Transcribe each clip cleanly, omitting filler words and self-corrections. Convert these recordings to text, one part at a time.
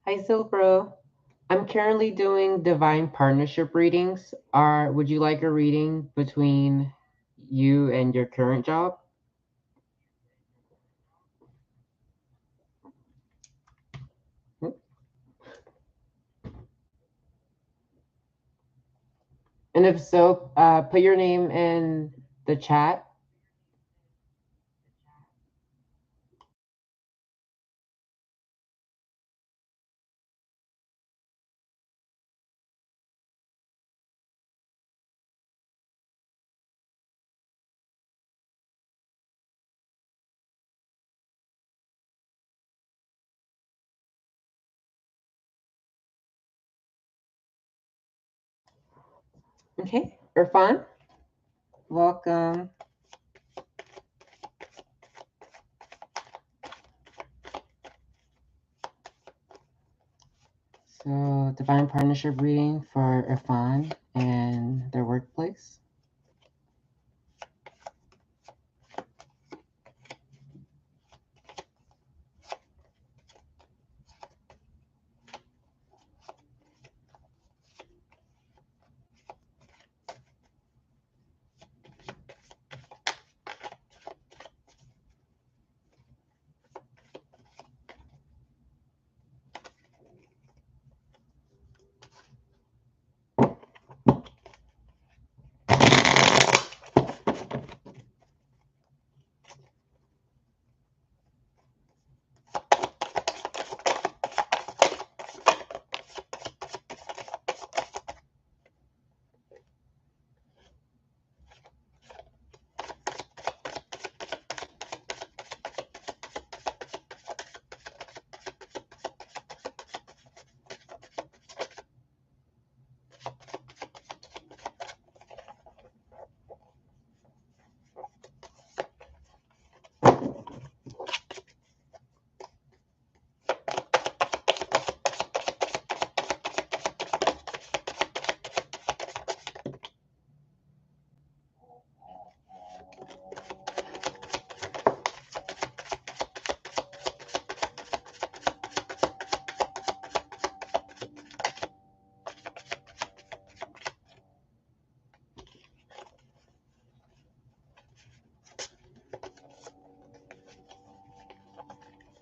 Hi, Silpro. I'm currently doing divine partnership readings. Would you like a reading between you and your current job? And if so, put your name in the chat. Okay, Irfan, welcome. So, divine partnership reading for Irfan and their workplace.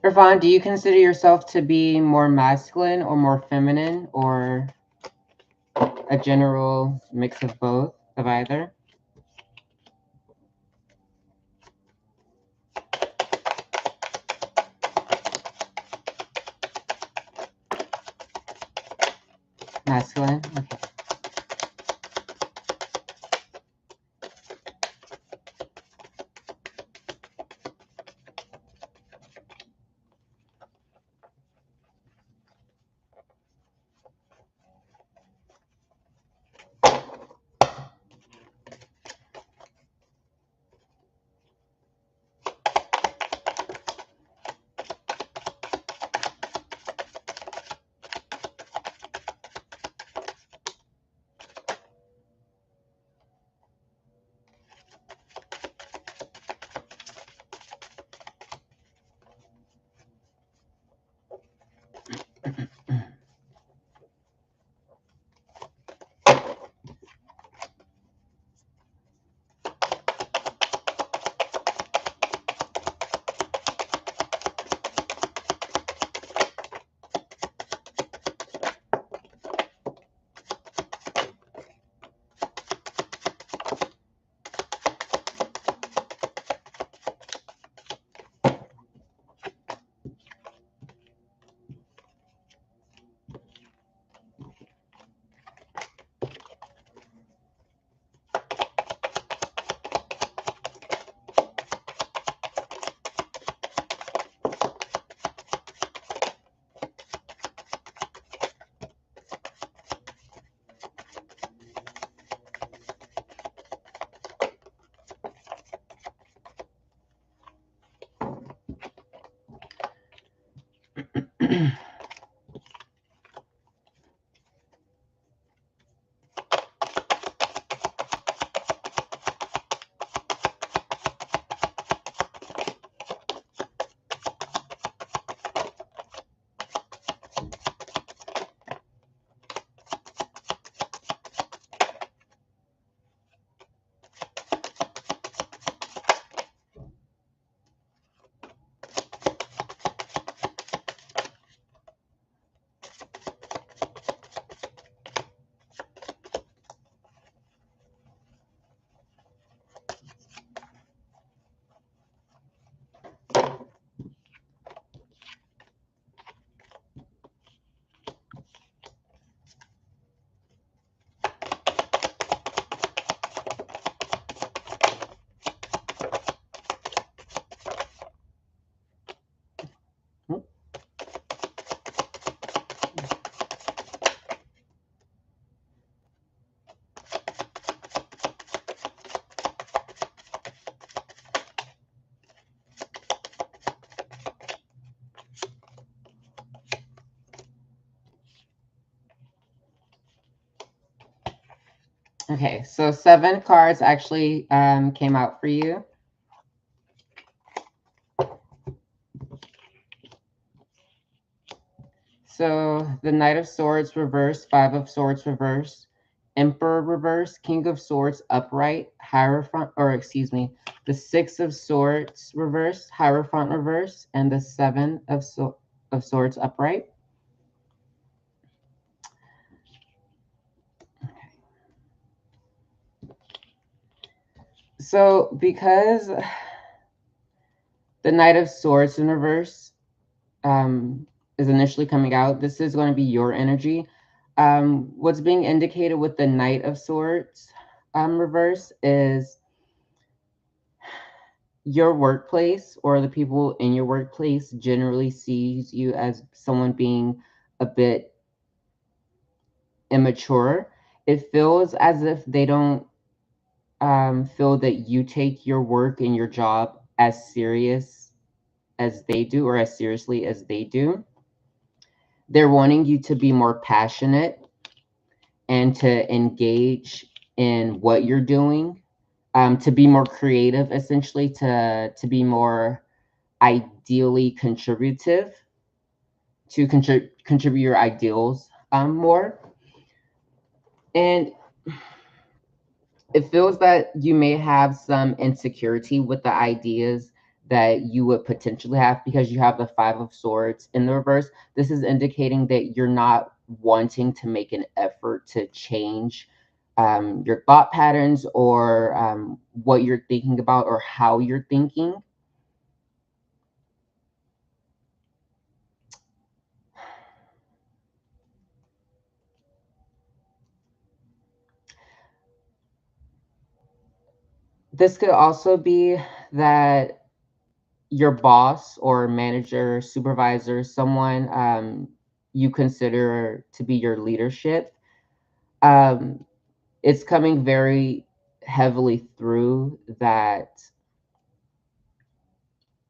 Irfan, do you consider yourself to be more masculine or more feminine or a general mix of both, of either? Masculine? Okay. Okay, so 7 cards actually came out for you. So the Knight of Swords reverse, 5 of Swords reverse, Emperor reverse, King of Swords upright, Hierophant, or excuse me, the 6 of Swords reverse, Hierophant reverse, and the 7 of Swords upright. So because the Knight of Swords in reverse is initially coming out, this is going to be your energy. What's being indicated with the Knight of Swords reverse is your workplace, or the people in your workplace generally sees you as someone being a bit immature. It feels as if they don't feel that you take your work and your job as serious as they do, or as seriously as they do. They're wanting you to be more passionate and to engage in what you're doing, to be more creative, essentially, to be more ideally contributive, to contribute your ideals more. And it feels that you may have some insecurity with the ideas that you would potentially have, because you have the 5 of Swords in the reverse. This is indicating that you're not wanting to make an effort to change your thought patterns, or what you're thinking about, or how you're thinking. This could also be that your boss or manager, supervisor, someone you consider to be your leadership, um, it's coming very heavily through that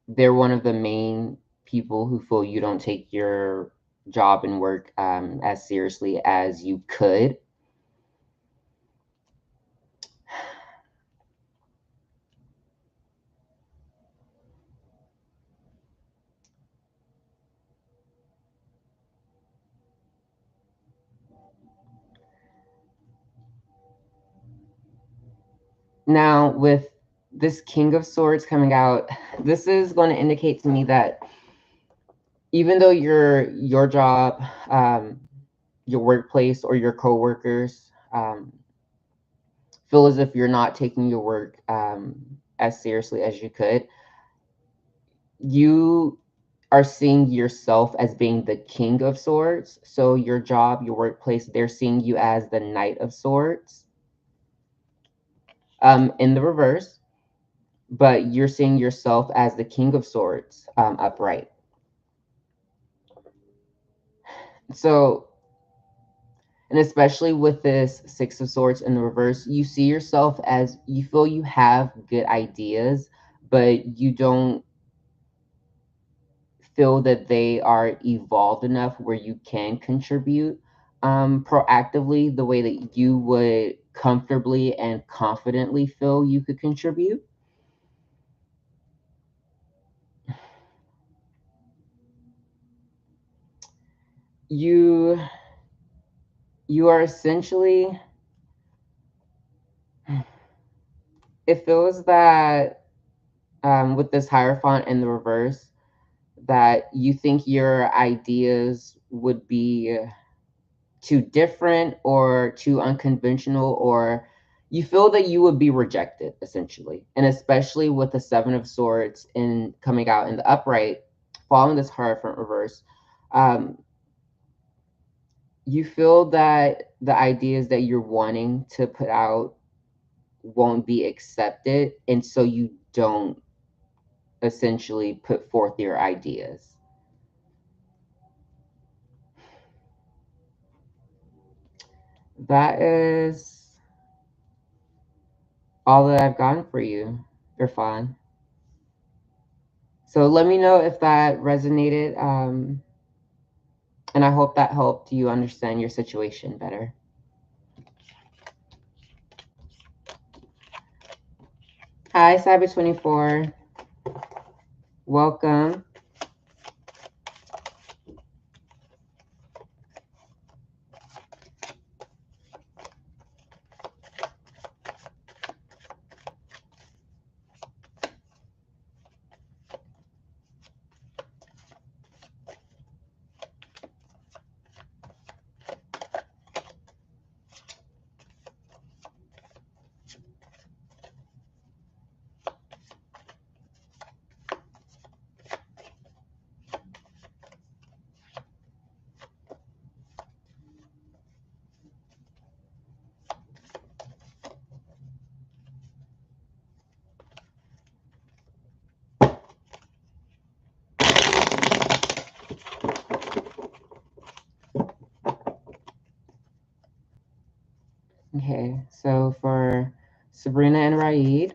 they're one of the main people who feel you don't take your job and work as seriously as you could. Now, with this King of Swords coming out, this is going to indicate to me that even though your job, your workplace, or your coworkers feel as if you're not taking your work as seriously as you could, you are seeing yourself as being the King of Swords. So your job, your workplace, they're seeing you as the Knight of Swords in the reverse, but you're seeing yourself as the King of Swords upright. So, and especially with this 6 of Swords in the reverse, you see yourself as, you feel you have good ideas, but you don't feel that they are evolved enough where you can contribute proactively the way that you would comfortably and confidently feel you could contribute. You you are essentially, it feels that with this Hierophant in the reverse, that you think your ideas would be too different or too unconventional, or you feel that you would be rejected, essentially. And especially with the 7 of Swords in coming out in the upright, following this Hierophant reverse, um, you feel that the ideas that you're wanting to put out won't be accepted, and so you don't essentially put forth your ideas. That is all that I've gotten for you, Irfan. So let me know if that resonated, and I hope that helped you understand your situation better. Hi, Cyber24. Welcome. Okay, so for Sabrina and Raid,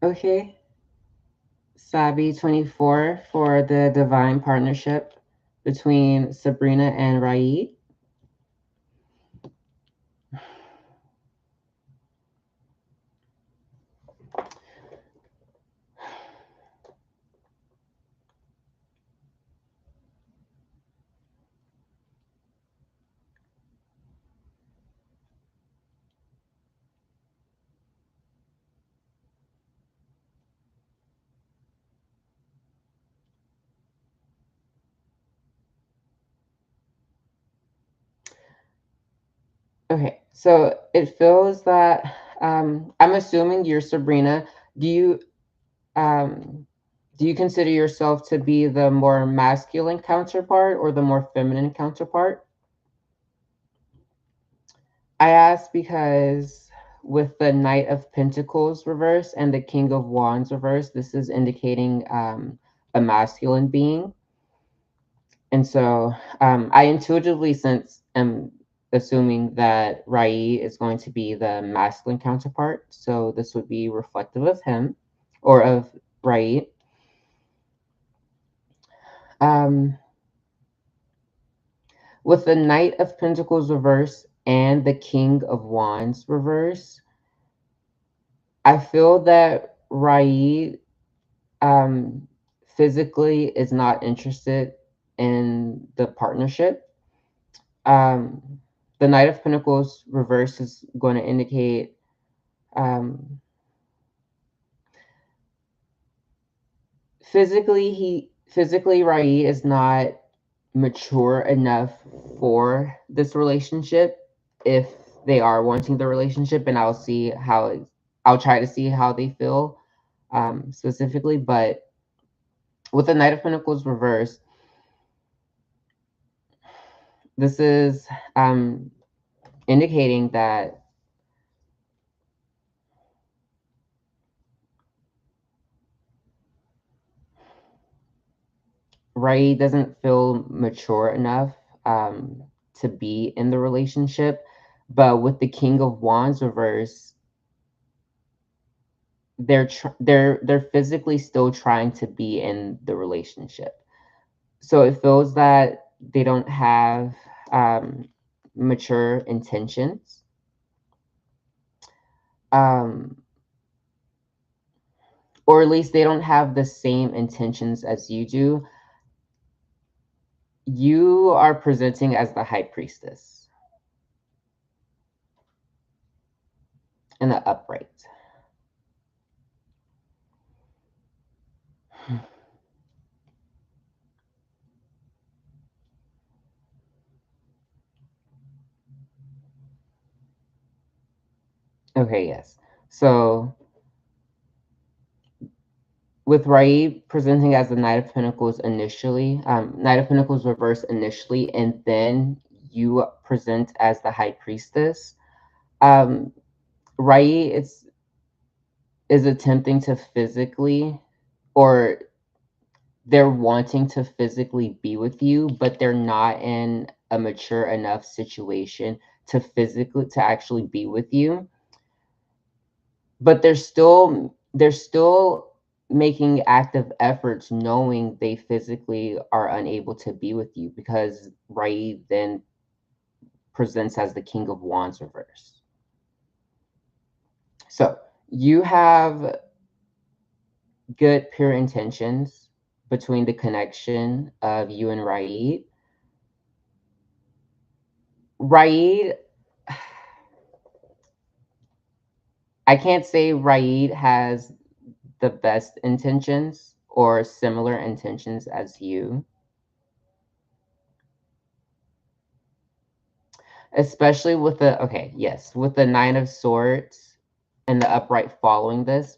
Okay. Sabi 24 for the divine partnership between Sabrina and Raid. Okay, so it feels that I'm assuming you're Sabrina. Do you um, do you consider yourself to be the more masculine counterpart or the more feminine counterpart? I ask because with the Knight of Pentacles reverse and the King of Wands reverse, this is indicating a masculine being. And so I intuitively sense am assuming that Rai is going to be the masculine counterpart. So this would be reflective of him or of Rai. Um, with the Knight of Pentacles reverse and the King of Wands reverse, I feel that Rai physically is not interested in the partnership. Um, the Knight of Pentacles reverse is going to indicate um, physically Rai is not mature enough for this relationship. If they are wanting the relationship, and I'll try to see how they feel specifically. But with the Knight of Pentacles reverse, this is indicating that Ray doesn't feel mature enough to be in the relationship. But with the King of Wands reverse, they're physically still trying to be in the relationship. So it feels that they don't have mature intentions. Um, or at least they don't have the same intentions as you do. You are presenting as the high priestess in the upright. Okay, yes. So with Rai presenting as the Knight of Pentacles initially, Knight of Pentacles reverse initially, and then you present as the High Priestess. Rai is attempting to physically, or they're wanting to physically be with you, but they're not in a mature enough situation to actually be with you. But they're still making active efforts knowing they physically are unable to be with you because Rai then presents as the King of Wands reverse. So you have good pure intentions between the connection of you and Raid. Raid, I can't say Raid has the best intentions or similar intentions as you, especially with the okay, yes, with the Nine of Swords and the upright following this.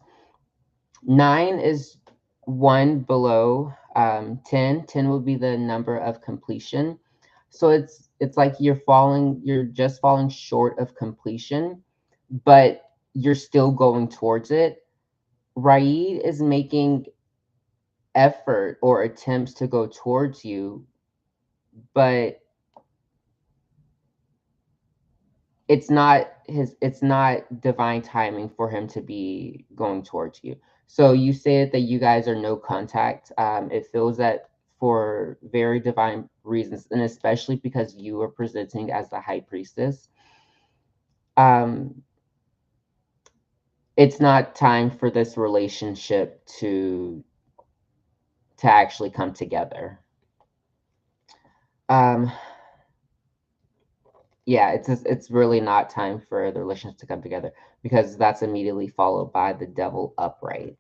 Nine is one below 10. 10 would be the number of completion. So it's like you're just falling short of completion, but you're still going towards it. Raid is making effort or attempts to go towards you, but it's not divine timing for him to be going towards you. So you said that you guys are no contact. It feels that for very divine reasons, and especially because you are presenting as the high priestess, um, it's not time for this relationship to actually come together. Um, yeah, it's really not time for the relationship to come together because that's immediately followed by the devil upright.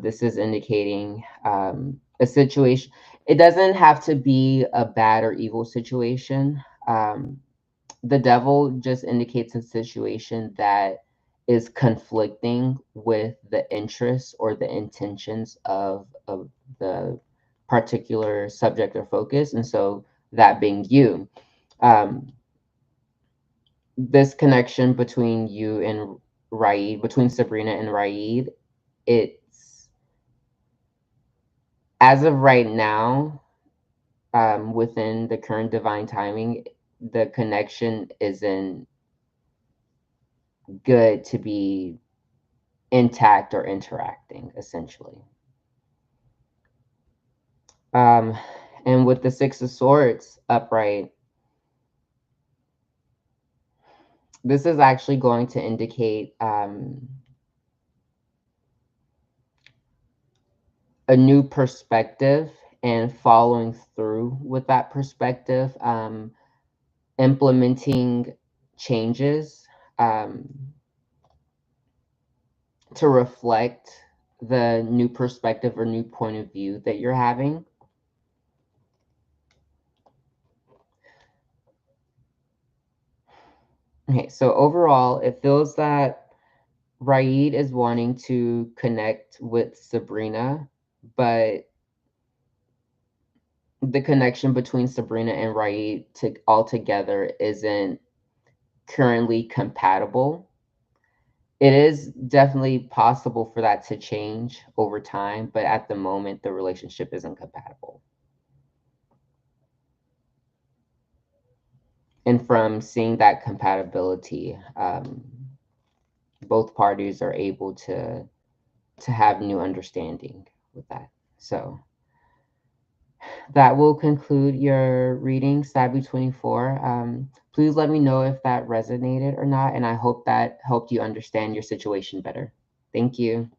This is indicating a situation. It doesn't have to be a bad or evil situation. The devil just indicates a situation that is conflicting with the interests or the intentions of the particular subject or focus. And so that being you. Um, this connection between you and Raid, between Sabrina and Raid, it's as of right now, within the current divine timing, the connection isn't good to be intact or interacting, essentially. Um, and with the Six of Swords upright, this is actually going to indicate a new perspective and following through with that perspective, implementing changes um, to reflect the new perspective or new point of view that you're having. Okay, so overall, it feels that Raid is wanting to connect with Sabrina, but the connection between Sabrina and Raid to altogether isn't currently compatible. It is definitely possible for that to change over time, but at the moment, the relationship isn't compatible. And from seeing that compatibility, both parties are able to have new understanding with that. So that will conclude your reading, Savvy 24. Please let me know if that resonated or not, and I hope that helped you understand your situation better. Thank you.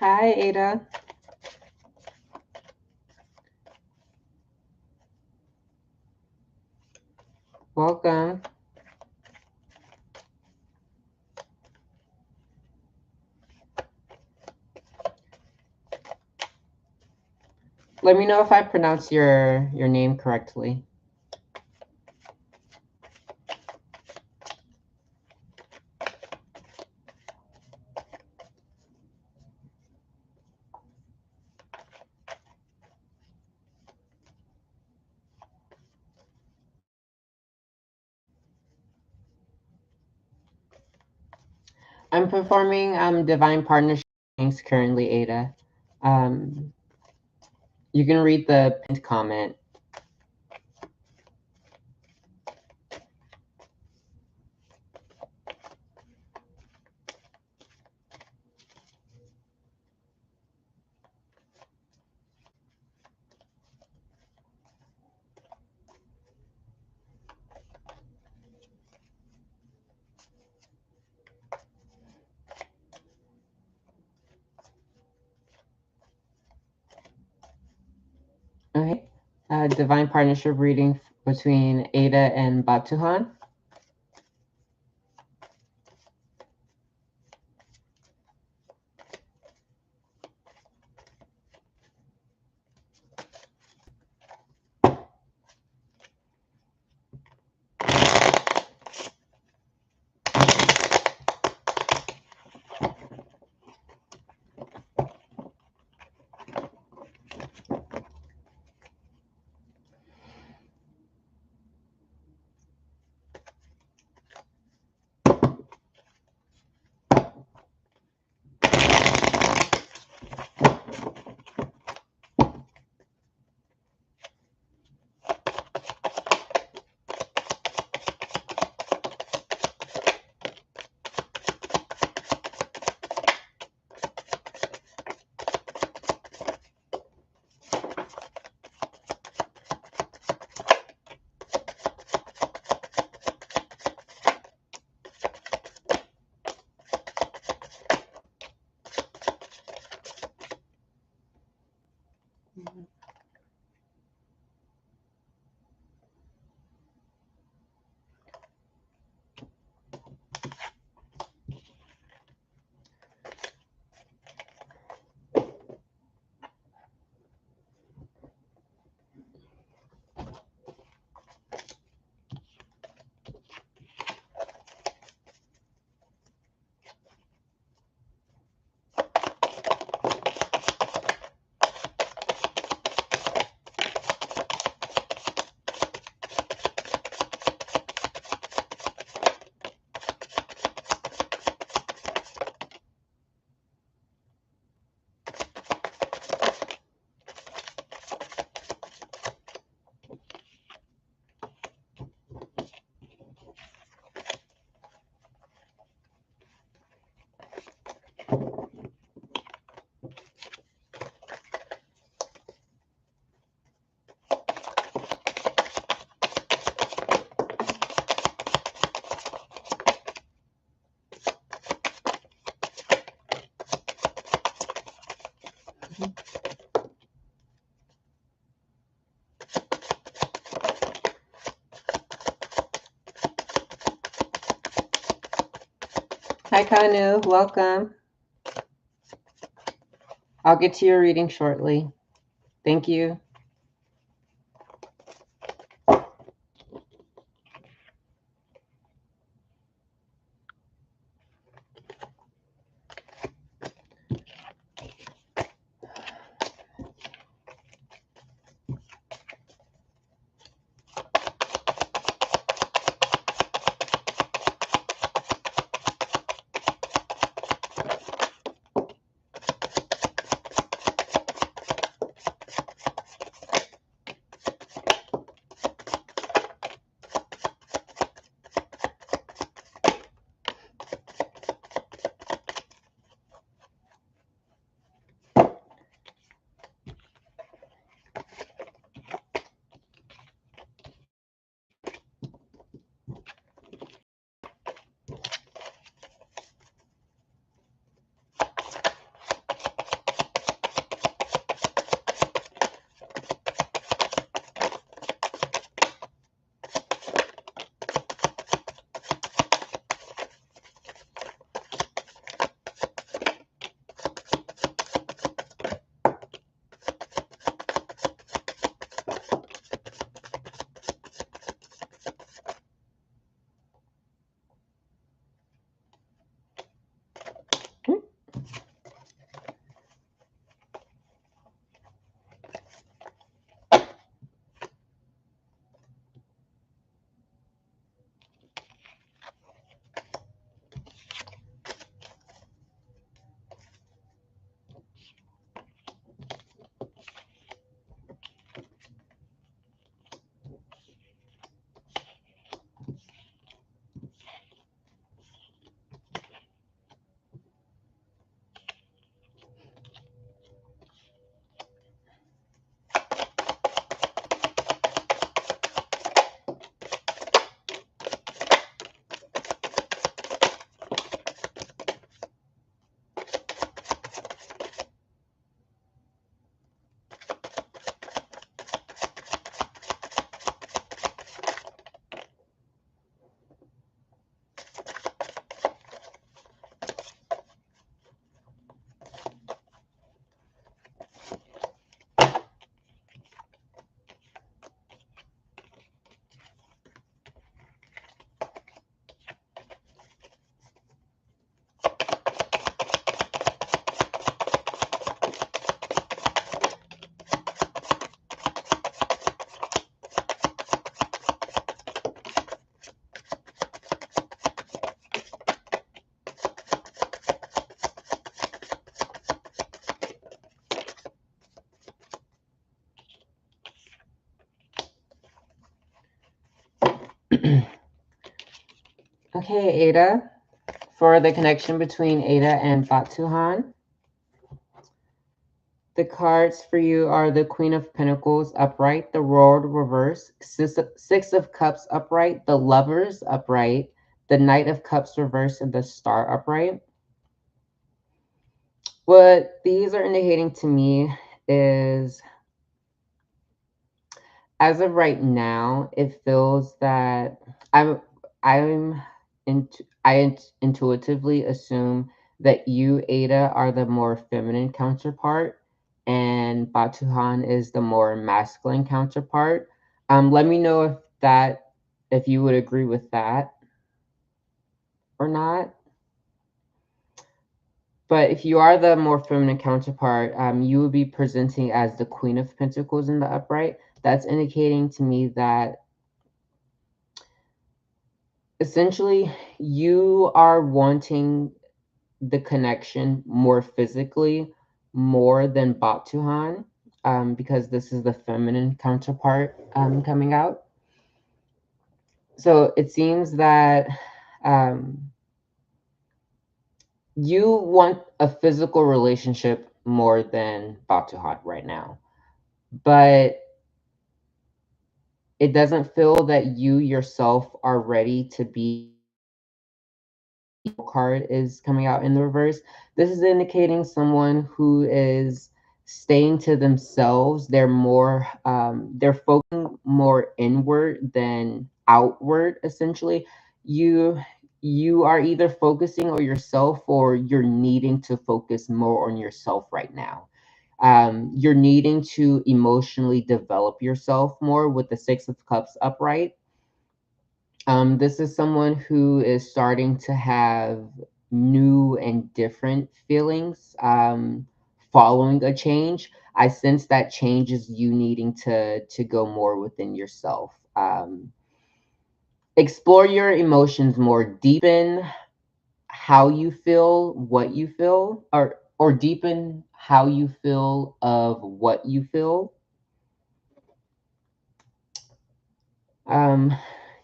Hi, Ada. Welcome. Let me know if I pronounce your name correctly. I'm performing Divine Partnership currently, Ada. You can read the pinned comment. Okay. Divine Partnership reading between Ada and Batuhan. Hi, Kanu. Welcome. I'll get to your reading shortly. Thank you. Okay, Ada, for the connection between Ada and Batuhan, the cards for you are the Queen of Pentacles upright, the World reverse, Six of Cups upright, the Lovers upright, the Knight of Cups reverse, and the Star upright. What these are indicating to me is, as of right now, it feels that I'm I intuitively assume that you, Ada, are the more feminine counterpart, and Batuhan is the more masculine counterpart. Let me know if you would agree with that or not. But if you are the more feminine counterpart, you would be presenting as the Queen of Pentacles in the upright. That's indicating to me that essentially you are wanting the connection more physically, more than Batuhan, because this is the feminine counterpart coming out. So it seems that um, you want a physical relationship more than Batuhan right now, but it doesn't feel that you yourself are ready to be. Card is coming out in the reverse. This is indicating someone who is staying to themselves. They're focusing more inward than outward. Essentially, you you are either focusing on yourself or you're needing to focus more on yourself right now. You're needing to emotionally develop yourself more with the Six of Cups upright. This is someone who is starting to have new and different feelings following a change. I sense that change is you needing to go more within yourself. Explore your emotions more, deepen how you feel, what you feel, or deepen how you feel of what you feel. um,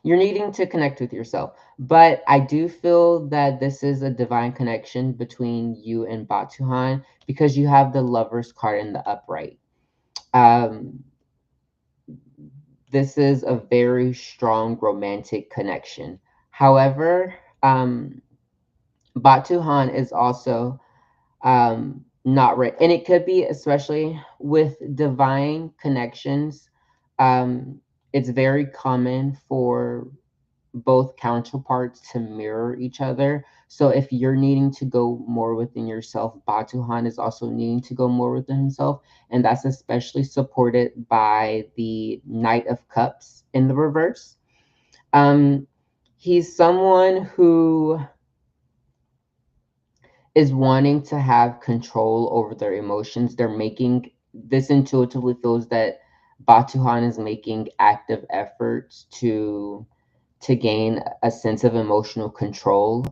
you're needing to connect with yourself. But I do feel that this is a divine connection between you and Batuhan because you have the Lover's card in the upright. Um, this is a very strong romantic connection. However, Batuhan is also not right, and it could be especially with divine connections. It's very common for both counterparts to mirror each other. So if you're needing to go more within yourself, Batuhan is also needing to go more within himself. And that's especially supported by the Knight of Cups in the reverse. Um, he's someone who is wanting to have control over their emotions. They're making this intuitively feels that Batuhan is making active efforts to gain a sense of emotional control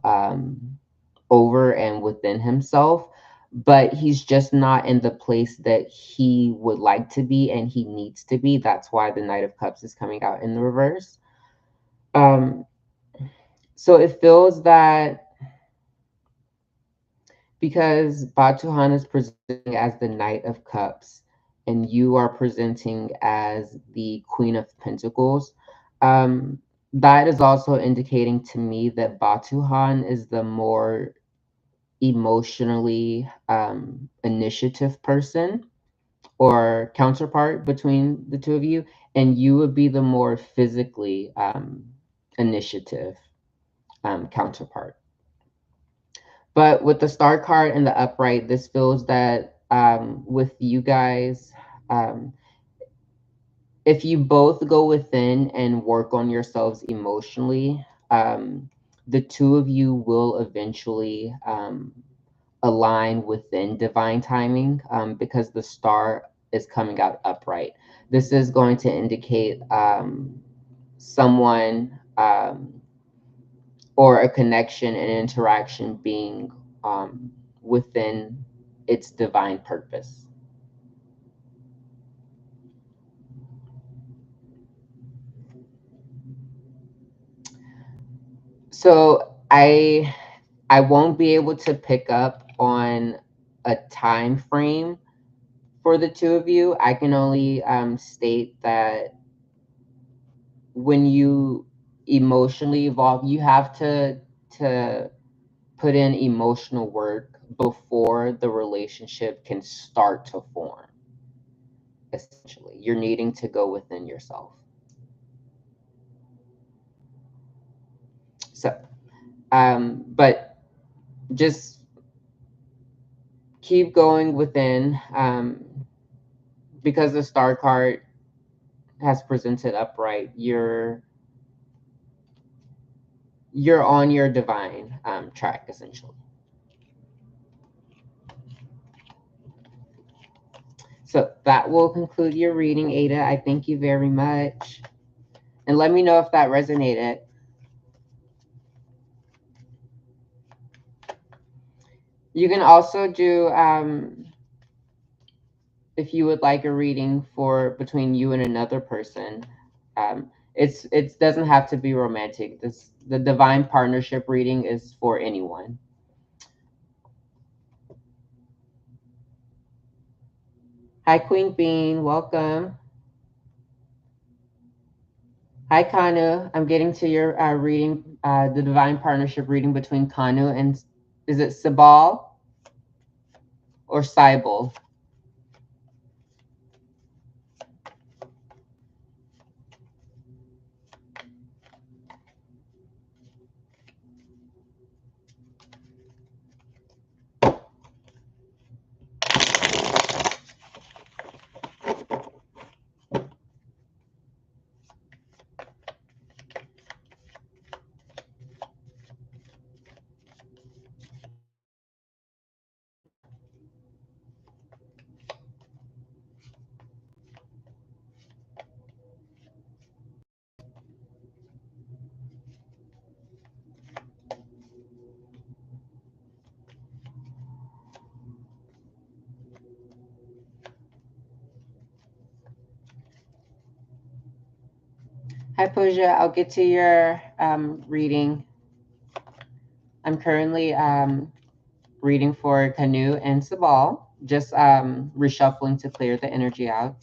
over and within himself, but he's just not in the place that he would like to be and he needs to be. That's why the Knight of Cups is coming out in the reverse. Um, so it feels that because Batuhan is presenting as the Knight of Cups and you are presenting as the Queen of Pentacles, um, that is also indicating to me that Batuhan is the more emotionally initiative person or counterpart between the two of you, and you would be the more physically initiative counterpart. But with the star card and the upright, this feels that with you guys, um, if you both go within and work on yourselves emotionally, the two of you will eventually align within divine timing because the star is coming out upright. This is going to indicate someone or a connection and interaction being within its divine purpose. So I won't be able to pick up on a time frame for the two of you. I can only state that when you emotionally evolve, you have to put in emotional work before the relationship can start to form. Essentially, you're needing to go within yourself. So, but just keep going within, because the star card has presented upright. You're on your divine track, essentially. So that will conclude your reading, Ada. I thank you very much. And let me know if that resonated. You can also do, if you would like a reading for between you and another person, it doesn't have to be romantic. The divine partnership reading is for anyone. Hi, Queen Bean. Welcome. Hi, Kanu. I'm getting to your reading, the divine partnership reading between Kanu and, is it Sabal or Cybele? Hi, Pooja. I'll get to your reading. I'm currently reading for Kanu and Sabal, just reshuffling to clear the energy out.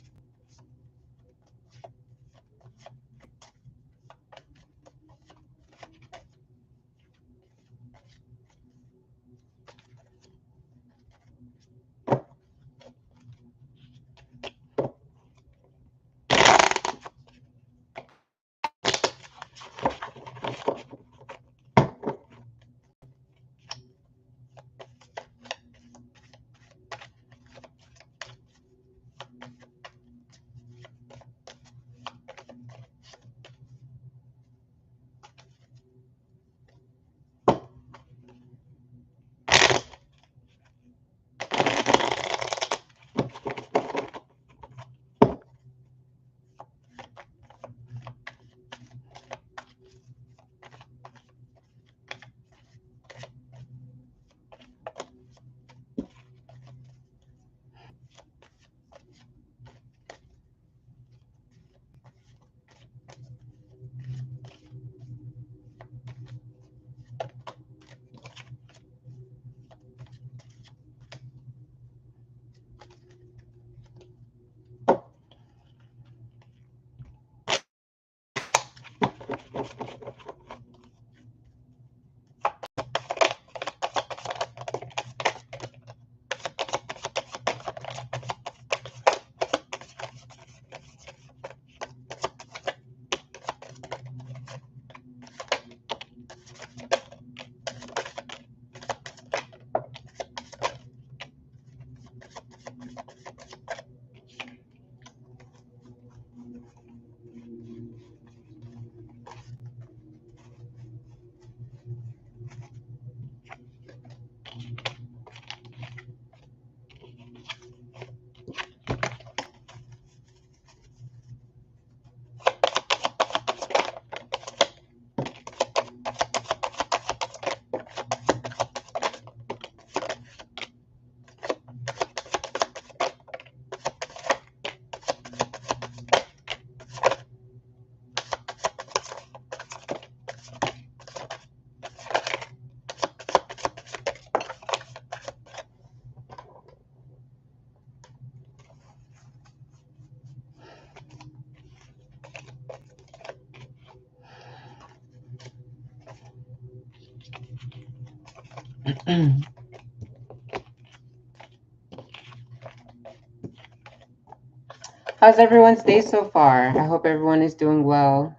How's everyone's day so far? I hope everyone is doing well.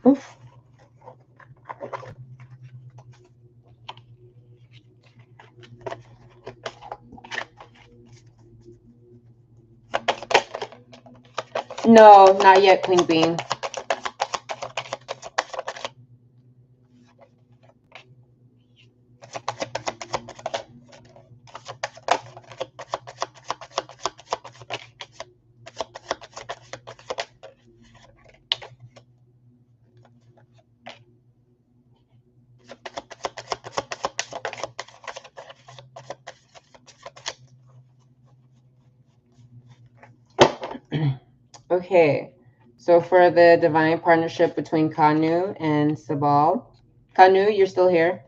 Oof. No, not yet, Queen Bean. Okay, so for the divine partnership between Kanu and Sabal, Kanu, you're still here?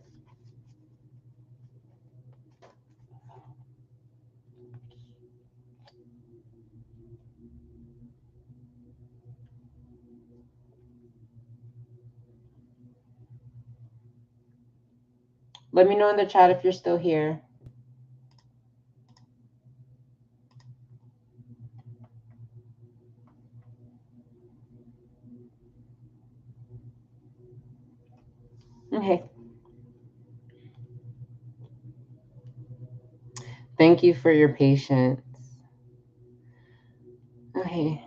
Let me know in the chat if you're still here. Okay. Thank you for your patience. Okay.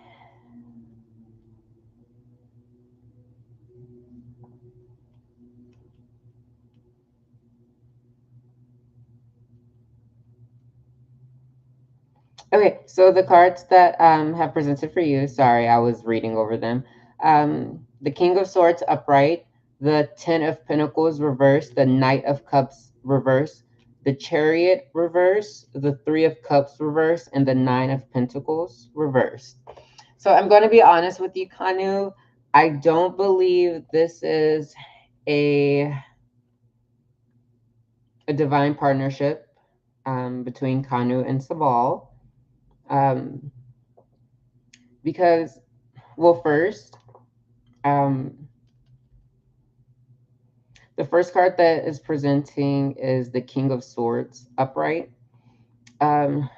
Okay, so the cards that have presented for you, sorry, I was reading over them. The King of Swords upright, the Ten of Pentacles reverse, the Knight of Cups reverse, the Chariot reverse, the Three of Cups reverse, and the Nine of Pentacles reverse. So I'm going to be honest with you, Kanu. I don't believe this is a divine partnership between Kanu and Sabal. Because, well, first, um, the first card that is presenting is the King of Swords upright. Um,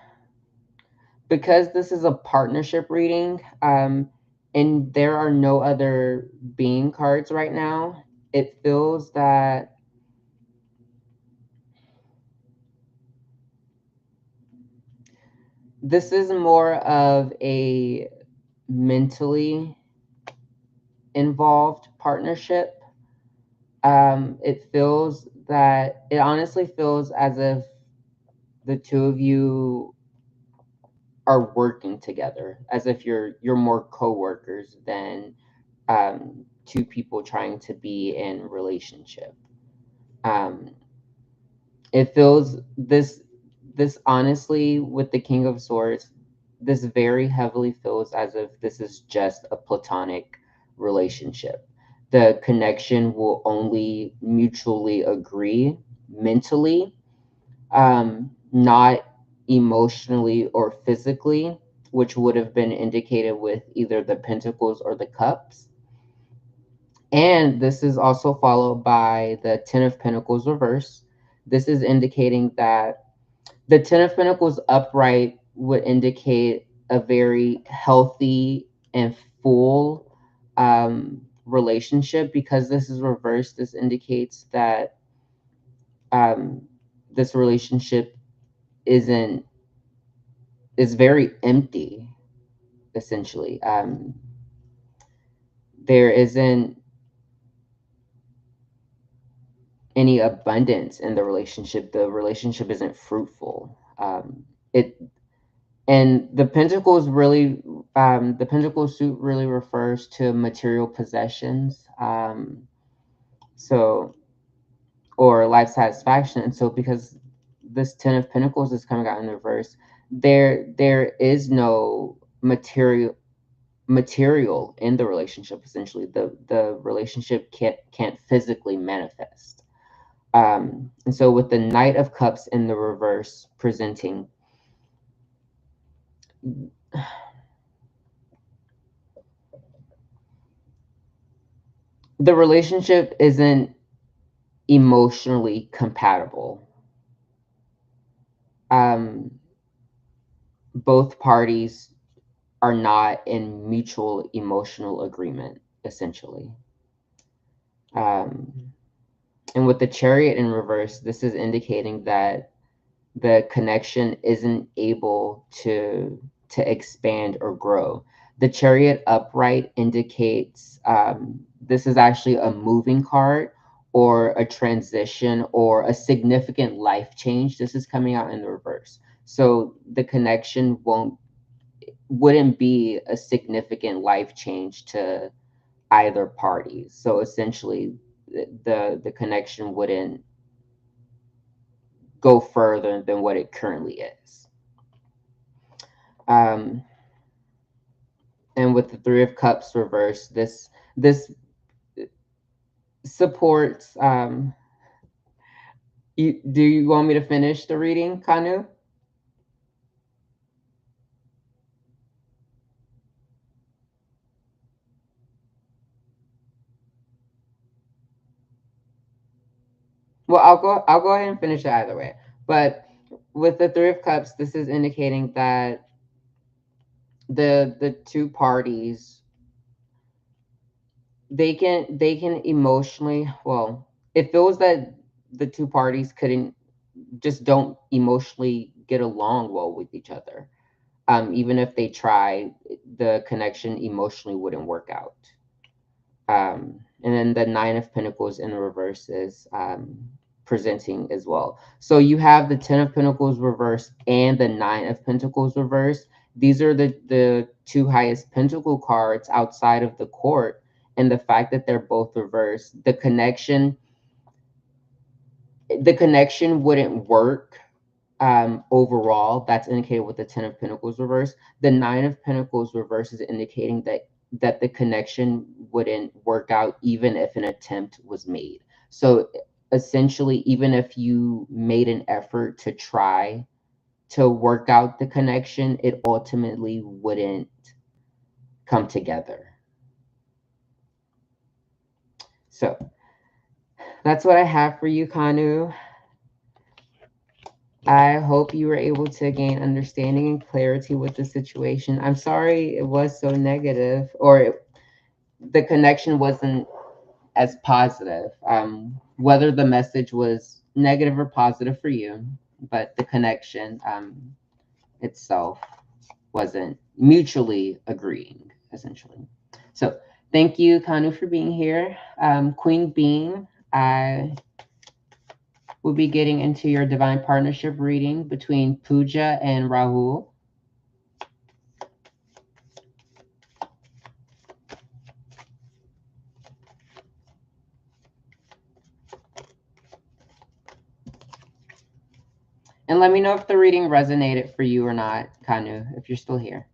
because this is a partnership reading, and there are no other being cards right now, it feels that this is more of a mentally involved partnership. It honestly feels as if the two of you are working together, as if you're more co-workers than two people trying to be in relationship. Um, it feels this honestly with the King of Swords, this very heavily feels as if this is just a platonic relationship. The connection will only mutually agree mentally, not emotionally or physically, which would have been indicated with either the Pentacles or the Cups. And this is also followed by the Ten of Pentacles reverse. This is indicating that the Ten of Pentacles upright would indicate a very healthy and full relationship. Because this is reversed, this indicates that um, this relationship isn't is very empty, essentially. There isn't any abundance in the relationship. The relationship isn't fruitful. It and the pentacles really, the pentacle suit really refers to material possessions. So or life satisfaction. And so because this Ten of Pentacles is coming out in reverse, there is no material in the relationship. Essentially, the relationship can't physically manifest. And so with the Knight of Cups in the reverse presenting, the relationship isn't emotionally compatible. um, both parties are not in mutual emotional agreement, essentially. um, and with the Chariot in reverse, this is indicating that the connection isn't able to expand or grow. The Chariot upright indicates this is actually a moving card or a transition or a significant life change. This is coming out in the reverse. So the connection wouldn't be a significant life change to either party. So essentially the connection wouldn't go further than what it currently is. Um, And with the Three of Cups reversed, this supports. Do you want me to finish the reading, Kanu? Well, I'll go ahead and finish it either way. But with the Three of Cups, this is indicating that the two parties, they can emotionally, well, it feels that the two parties couldn't, just don't emotionally get along well with each other. Even if they try, the connection emotionally wouldn't work out. And then the Nine of Pentacles in reverse is presenting as well. So you have the Ten of Pentacles reversed and the Nine of Pentacles reversed. These are the two highest pentacle cards outside of the court. And the fact that they're both reversed, the connection wouldn't work overall. That's indicated with the Ten of Pentacles reverse. The Nine of Pentacles reverse is indicating that the connection wouldn't work out even if an attempt was made. So essentially, even if you made an effort to try to work out the connection, it ultimately wouldn't come together. So that's what I have for you, Kanu. I hope you were able to gain understanding and clarity with the situation. I'm sorry it was so negative, or the connection wasn't as positive. Whether the message was negative or positive for you, but the connection itself wasn't mutually agreeing, essentially. So thank you, Kanu, for being here. Queen Being, I will be getting into your divine partnership reading between Pooja and Rahul. And let me know if the reading resonated for you or not, Kanu, if you're still here.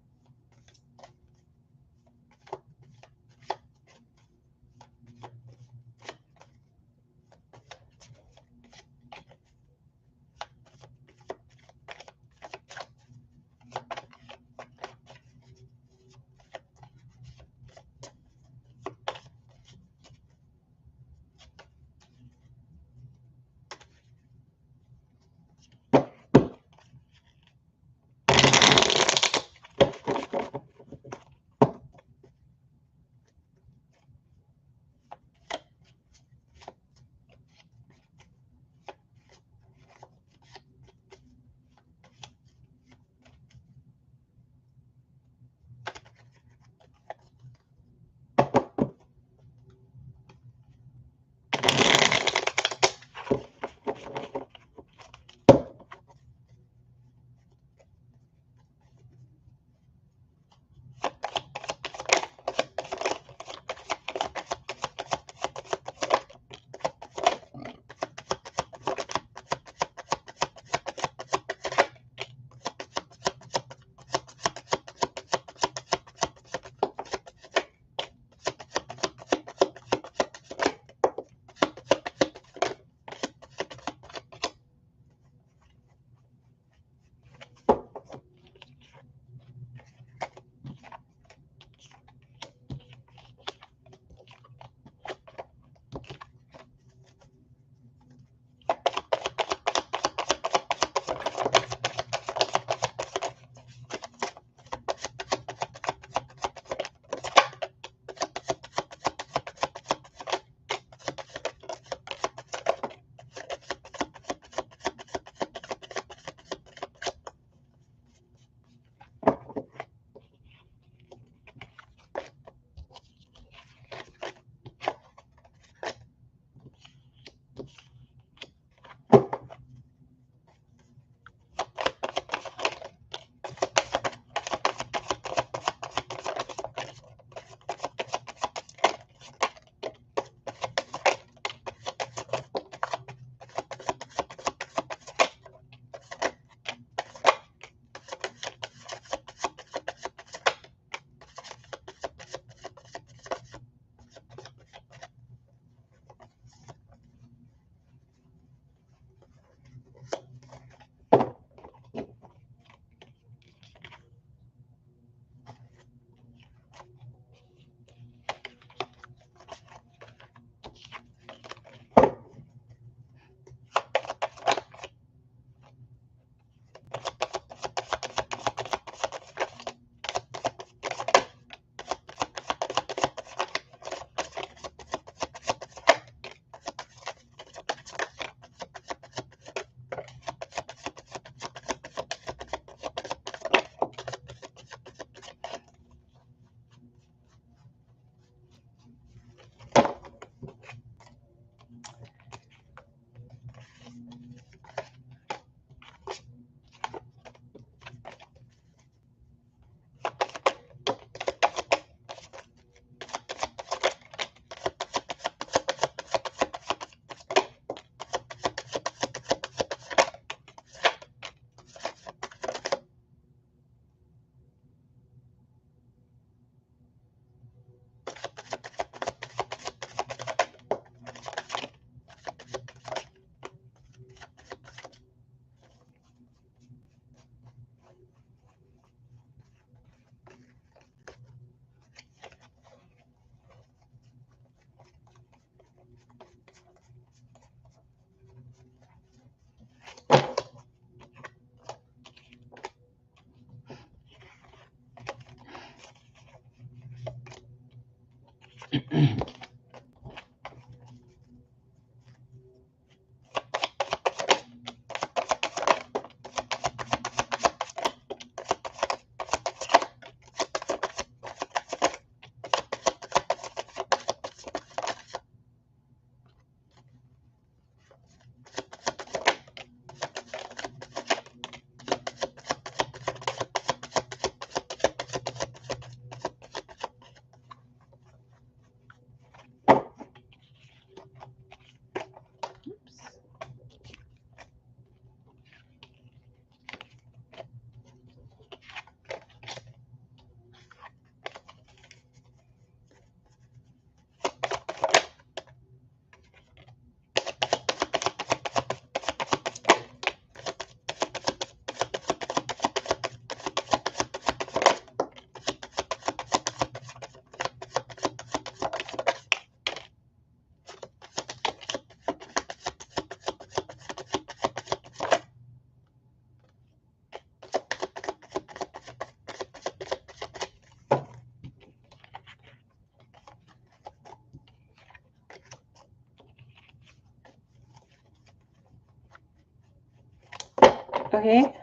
Okay,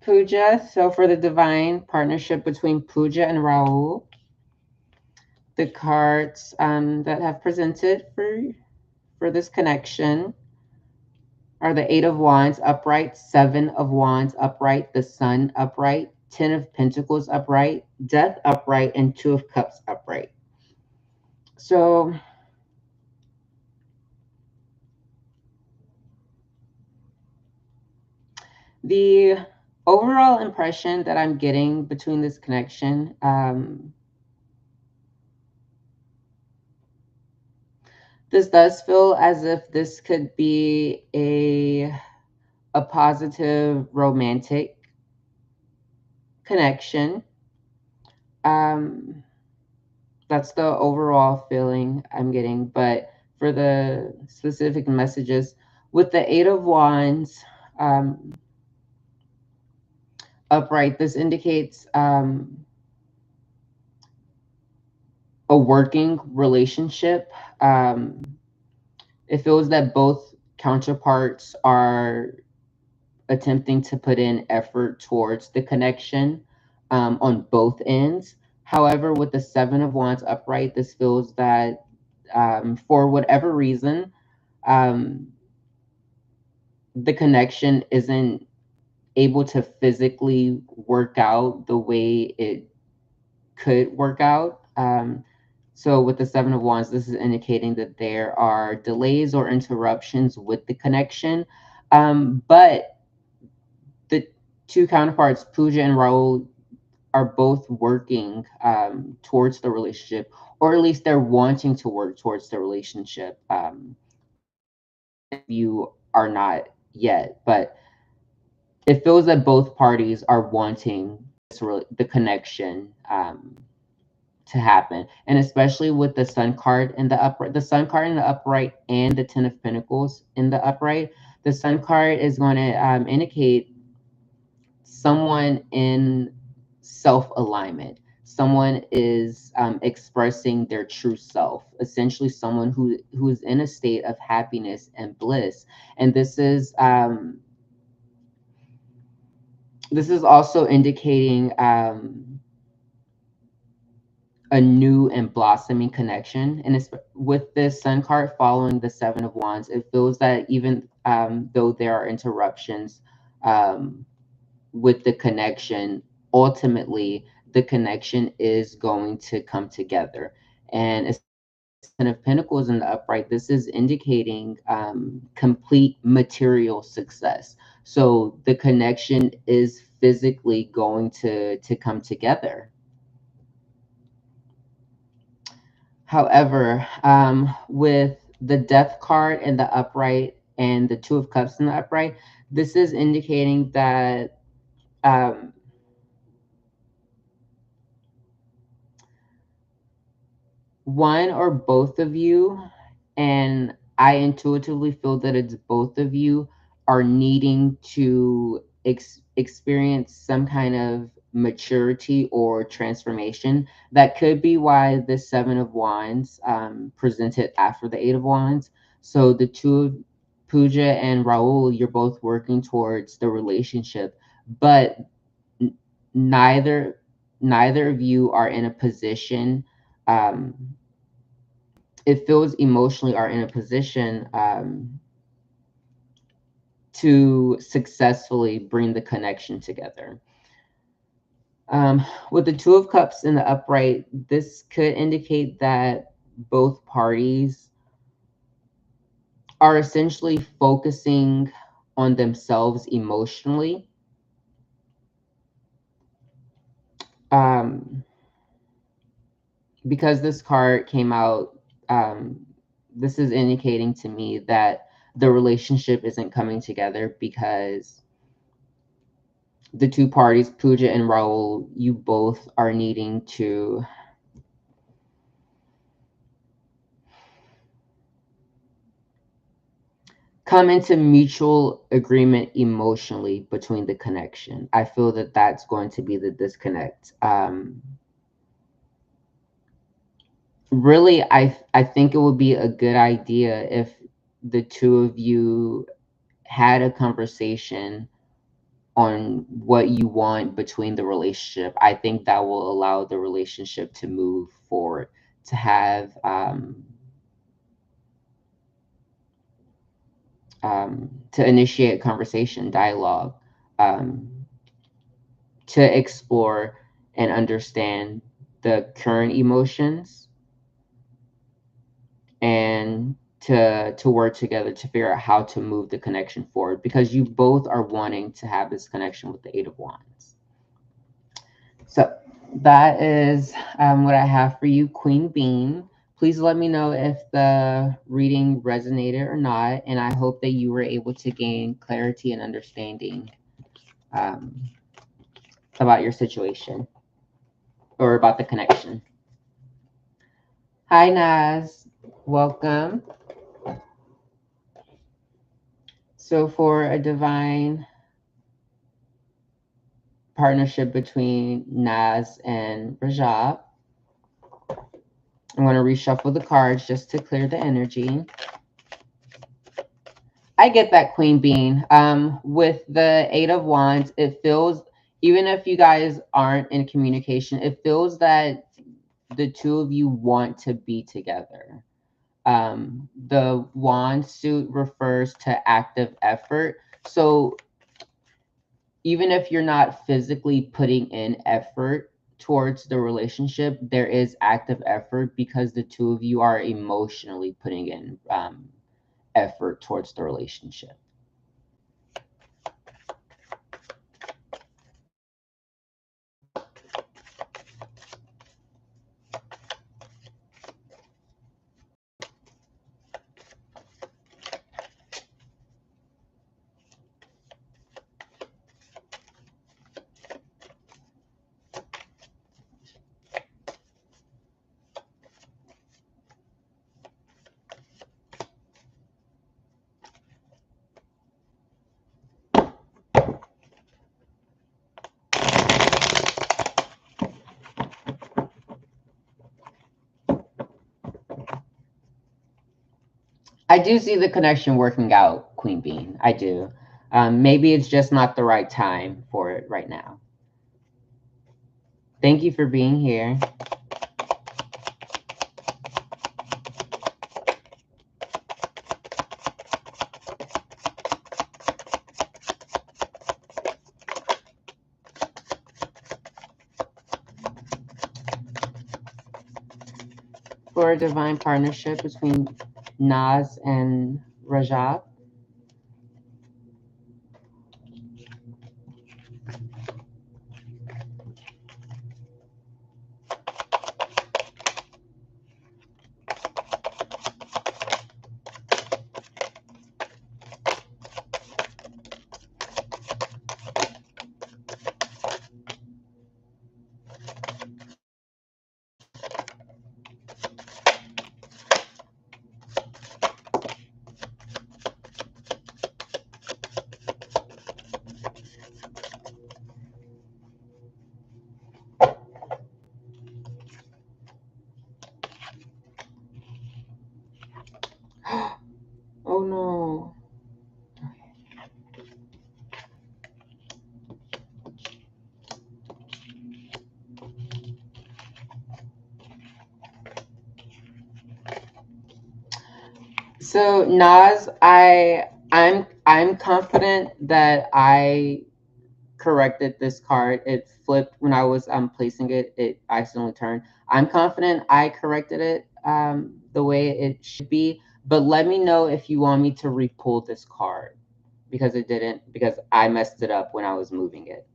Pooja. So for the divine partnership between Pooja and Raul, the cards that have presented for this connection are the Eight of Wands upright, Seven of Wands upright, the Sun upright, Ten of Pentacles upright, Death upright, and Two of Cups upright. So the overall impression that I'm getting between this connection, this does feel as if this could be a positive romantic connection. That's the overall feeling I'm getting. But for the specific messages, with the Eight of Wands upright, this indicates a working relationship. It feels that both counterparts are attempting to put in effort towards the connection on both ends. However, with the Seven of Wands upright, this feels that for whatever reason, um, the connection isn't able to physically work out the way it could work out. So with the Seven of Wands, this is indicating that there are delays or interruptions with the connection. But the two counterparts, Pooja and Raul, are both working towards the relationship, or at least they're wanting to work towards the relationship. You are not yet, but it feels that both parties are wanting the connection to happen, and especially with the Sun card in the upright, the Sun card in the upright, and the Ten of Pentacles in the upright. The Sun card is going to indicate someone in self alignment. Someone is expressing their true self. Essentially, someone who is in a state of happiness and bliss. And this is also indicating a new and blossoming connection. And it's, with this Sun card following the Seven of Wands, it feels that even though there are interruptions with the connection, ultimately the connection is going to come together. And it's Ten of Pentacles in the upright, this is indicating complete material success. So the connection is physically going to come together. However, with the Death card in the upright and the Two of Cups in the upright, this is indicating that one or both of you, and I intuitively feel that it's both of you, are needing to experience some kind of maturity or transformation. That could be why the Seven of Wands presented after the Eight of Wands. So the two of Pooja and Raul, you're both working towards the relationship, but n- neither neither of you are in a position, um, it feels emotionally, are in a position to successfully bring the connection together. With the Two of Cups in the upright, this could indicate that both parties are essentially focusing on themselves emotionally. Um, because this card came out, this is indicating to me that the relationship isn't coming together because the two parties, Pooja and Raul, you both are needing to come into mutual agreement emotionally between the connection. I feel that that's going to be the disconnect. Really, I think it would be a good idea if the two of you had a conversation on what you want between the relationship, I think that will allow the relationship to move forward, to have to initiate conversation, dialogue, to explore and understand the current emotions, and to work together to figure out how to move the connection forward, because you both are wanting to have this connection with the Eight of Wands. So that is what I have for you, Queen Bean. Please let me know if the reading resonated or not, and I hope that you were able to gain clarity and understanding about your situation or about the connection. Hi, Naz. Welcome. So for a divine partnership between Naz and Rajab, I'm going to reshuffle the cards just to clear the energy. I get that, Queen Bean. With the Eight of Wands, it feels, even if you guys aren't in communication, it feels that the two of you want to be together. The wand suit refers to active effort. So even if you're not physically putting in effort towards the relationship, there is active effort because the two of you are emotionally putting in effort towards the relationship. I do see the connection working out, Queen Bean. I do. Maybe it's just not the right time for it right now. Thank you for being here. For a divine partnership between Naz and Rajab. Oh no. So Naz, I'm confident that I corrected this card. It flipped when I was placing it. It accidentally turned. I'm confident I corrected it the way it should be. But let me know if you want me to repull this card, because it didn't, because I messed it up when I was moving it.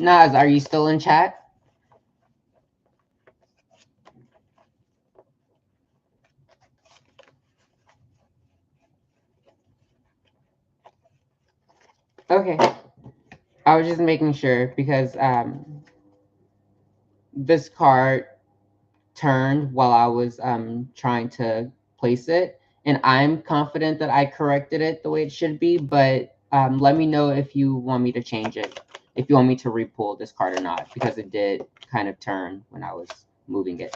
Naz, are you still in chat? Okay. I was just making sure because this card turned while I was trying to place it, and I'm confident that I corrected it the way it should be, but let me know if you want me to change it, if you want me to repull this card or not, because it did kind of turn when I was moving it.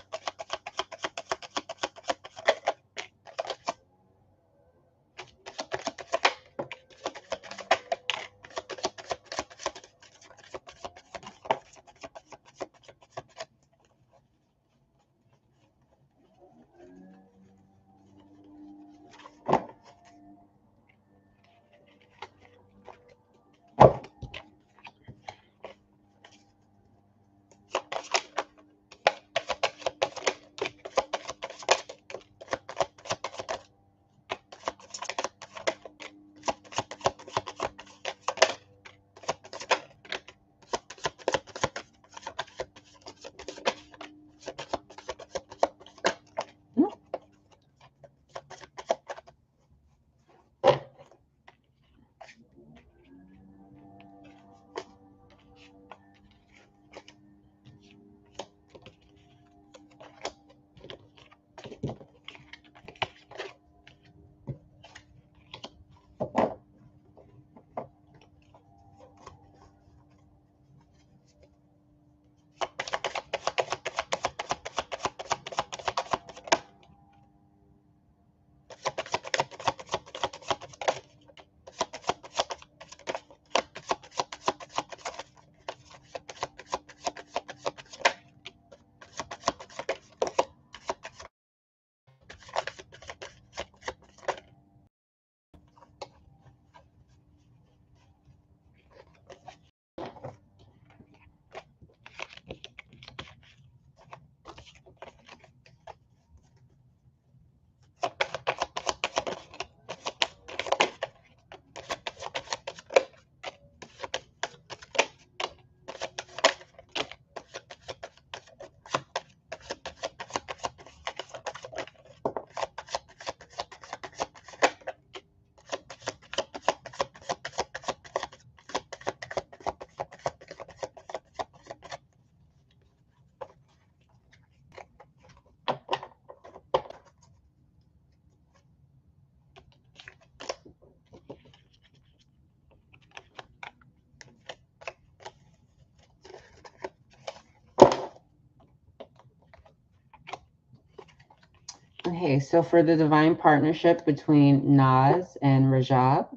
Okay, so for the divine partnership between Naz and Rajab,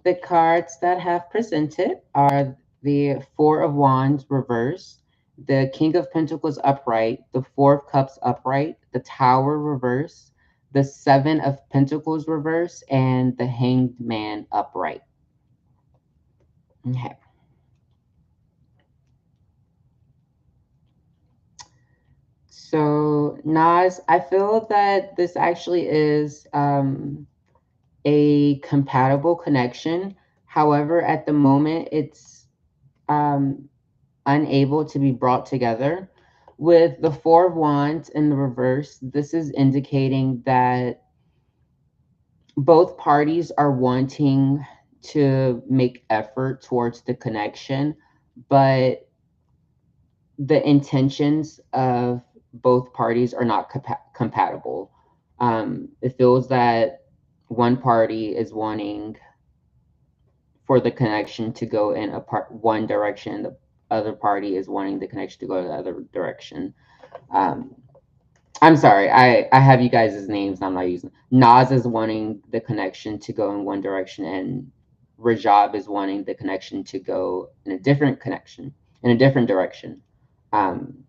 the cards that have presented are the Four of Wands reverse, the King of Pentacles upright, the Four of Cups upright, the Tower reverse, the Seven of Pentacles reverse, and the Hanged Man upright. Okay. So, Naz, I feel that this actually is a compatible connection. However, at the moment, it's unable to be brought together. With the Four of Wands in the reverse, this is indicating that both parties are wanting to make effort towards the connection, but the intentions of both parties are not compatible. It feels that one party is wanting for the connection to go in one direction, the other party is wanting the connection to go the other direction. Um, I'm sorry, I have you guys' names. I'm not using. Nas is wanting the connection to go in one direction, and Rajab is wanting the connection to go in a different connection, in a different direction. Um,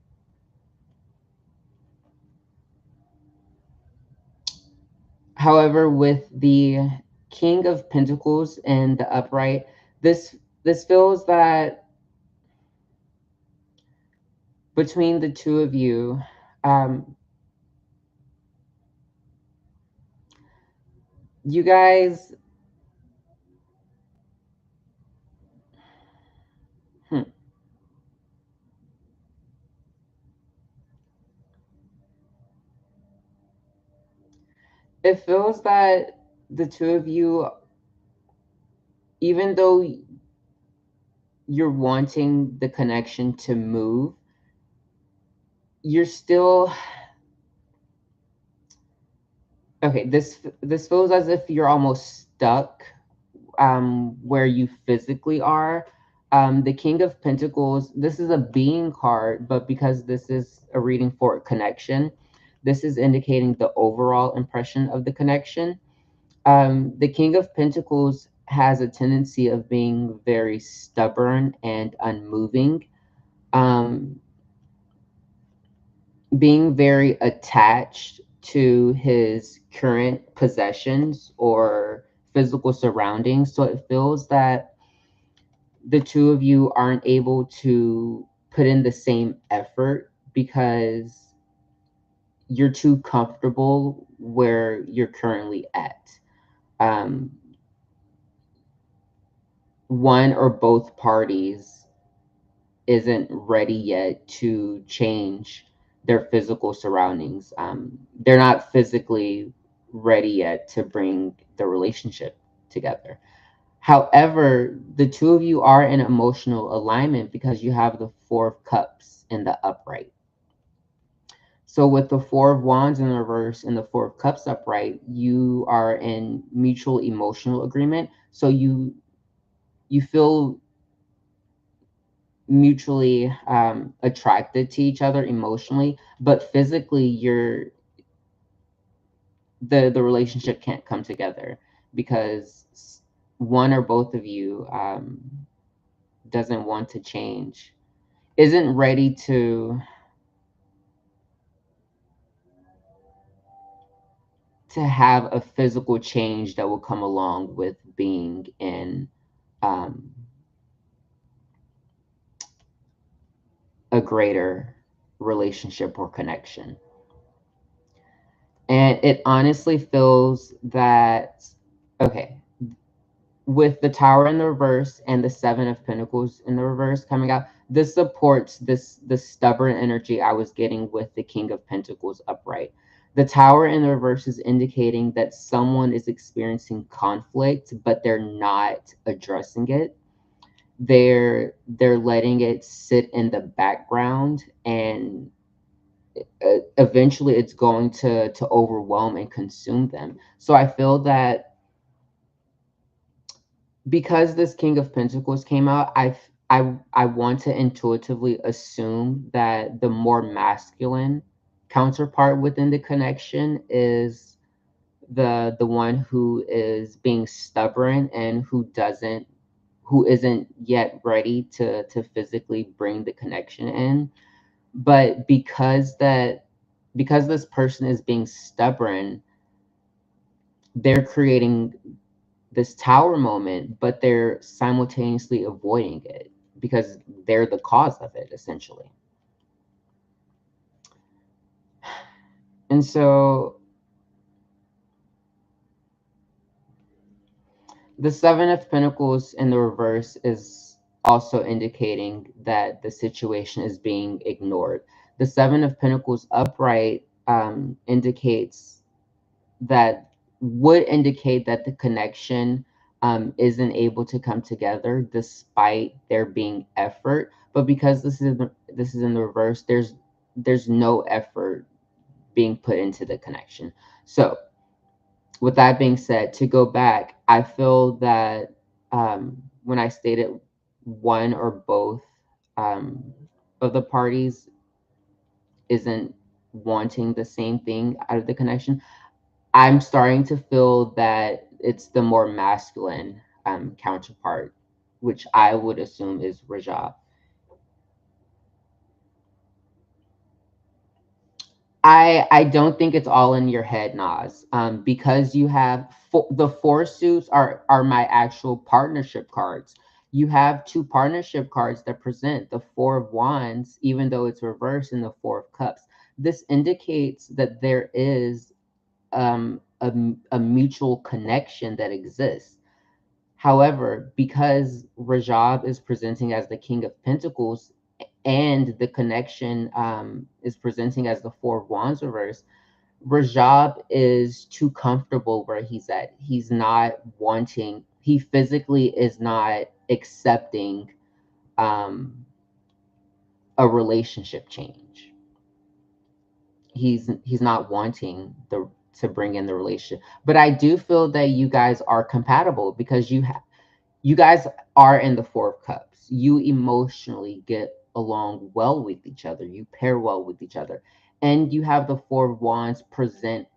However, with the King of Pentacles and the upright, this feels that between the two of you, um, you guys, hmm, it feels that the two of you, even though you're wanting the connection to move, you're still okay. This feels as if you're almost stuck where you physically are. The King of Pentacles, this is a being card, but because this is a reading for a connection, this is indicating the overall impression of the connection. The King of Pentacles has a tendency of being very stubborn and unmoving, um, being very attached to his current possessions or physical surroundings. So it feels that the two of you aren't able to put in the same effort because you're too comfortable where you're currently at. Um, One or both parties isn't ready yet to change their physical surroundings. They're not physically ready yet to bring the relationship together. However, the two of you are in emotional alignment because you have the Four of Cups in the upright. So, with the Four of Wands in the reverse and the Four of Cups upright, you are in mutual emotional agreement. So you feel mutually attracted to each other emotionally, but physically, the relationship can't come together because one or both of you doesn't want to change, isn't ready to have a physical change that will come along with being in um, a greater relationship or connection. And it honestly feels that, okay, with the Tower in the reverse and the Seven of Pentacles in the reverse coming out, this supports the stubborn energy I was getting with the King of Pentacles upright. The Tower in the reverse is indicating that someone is experiencing conflict, but they're not addressing it. They're letting it sit in the background, and eventually it's going to overwhelm and consume them. So I feel that because this King of Pentacles came out, I want to intuitively assume that the more masculine counterpart within the connection is the one who is being stubborn and who isn't yet ready to physically bring the connection in. But because this person is being stubborn, they're creating this tower moment, but they're simultaneously avoiding it because they're the cause of it, essentially. And so the Seven of Pentacles in the reverse is also indicating that the situation is being ignored. The Seven of Pentacles upright indicates that would indicate that the connection isn't able to come together despite there being effort. But because this is in the reverse, there's no effort being put into the connection. So with that being said, to go back, I feel that when I stated one or both um, of the parties isn't wanting the same thing out of the connection, I'm starting to feel that it's the more masculine counterpart, which I would assume is Rajab. I don't think it's all in your head, Nas. Because you have the four suits are my actual partnership cards. You have two partnership cards that present the Four of Wands, even though it's reversed in the Four of Cups. This indicates that there is a mutual connection that exists. However, because Rajab is presenting as the King of Pentacles and the connection is presenting as the Four of Wands reverse, Rajab is too comfortable where he's at. He's not wanting, he physically is not accepting um, a relationship change. He's not wanting the to bring in the relationship. But I do feel that you guys are compatible because you guys are in the Four of Cups. You emotionally get along well with each other. You pair well with each other. And you have the Four of Wands present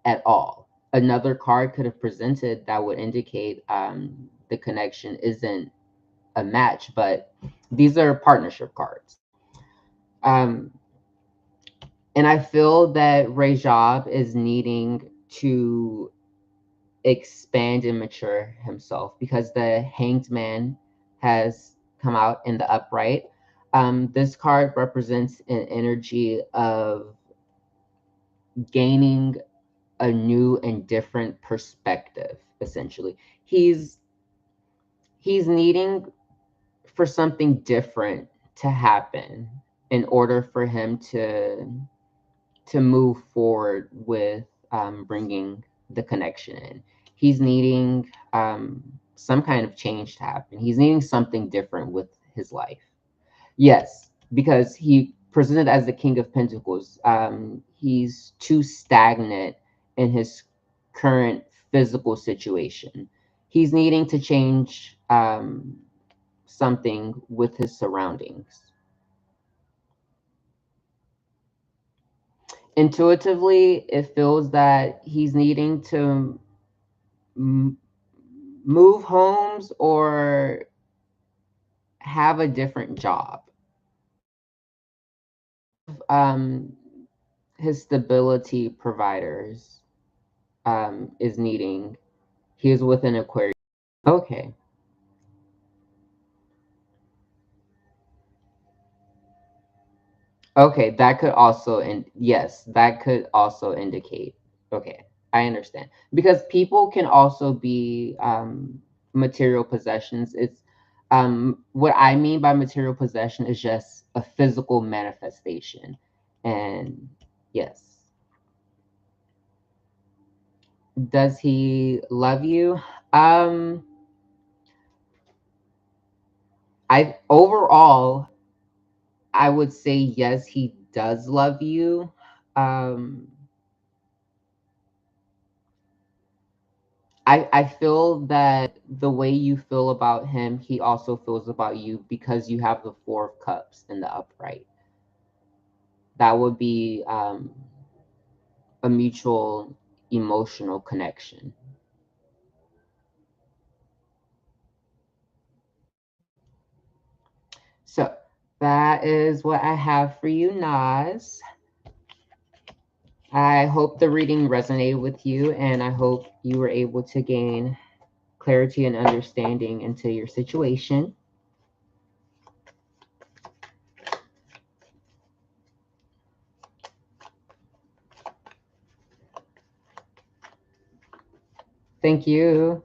at all. Another card could have presented that would indicate the connection isn't a match, but these are partnership cards. Um, and I feel that Rajab is needing to expand and mature himself because the Hanged Man has come out in the upright. This card represents an energy of gaining a new and different perspective. Essentially, he's he's needing for something different to happen in order for him to move forward with bringing the connection in. He's needing some kind of change to happen. He's needing something different with his life. Yes, because he presented as the King of Pentacles. He's too stagnant in his current physical situation. He's needing to change something with his surroundings. Intuitively, it feels that he's needing to m- move homes or have a different job. Um, his stability providers is needing. He is with an Aquarius. Okay. Okay, that could also and yes, that could also indicate. Okay, I understand because people can also be material possessions. It's what I mean by material possession is just a physical manifestation, and yes, does he love you? Um, I overall I would say yes, he does love you. Um, I feel that the way you feel about him, he also feels about you because you have the Four of Cups in the upright. That would be a mutual emotional connection. So that is what I have for you, Nas. I hope the reading resonated with you, and I hope you were able to gain clarity and understanding into your situation. Thank you.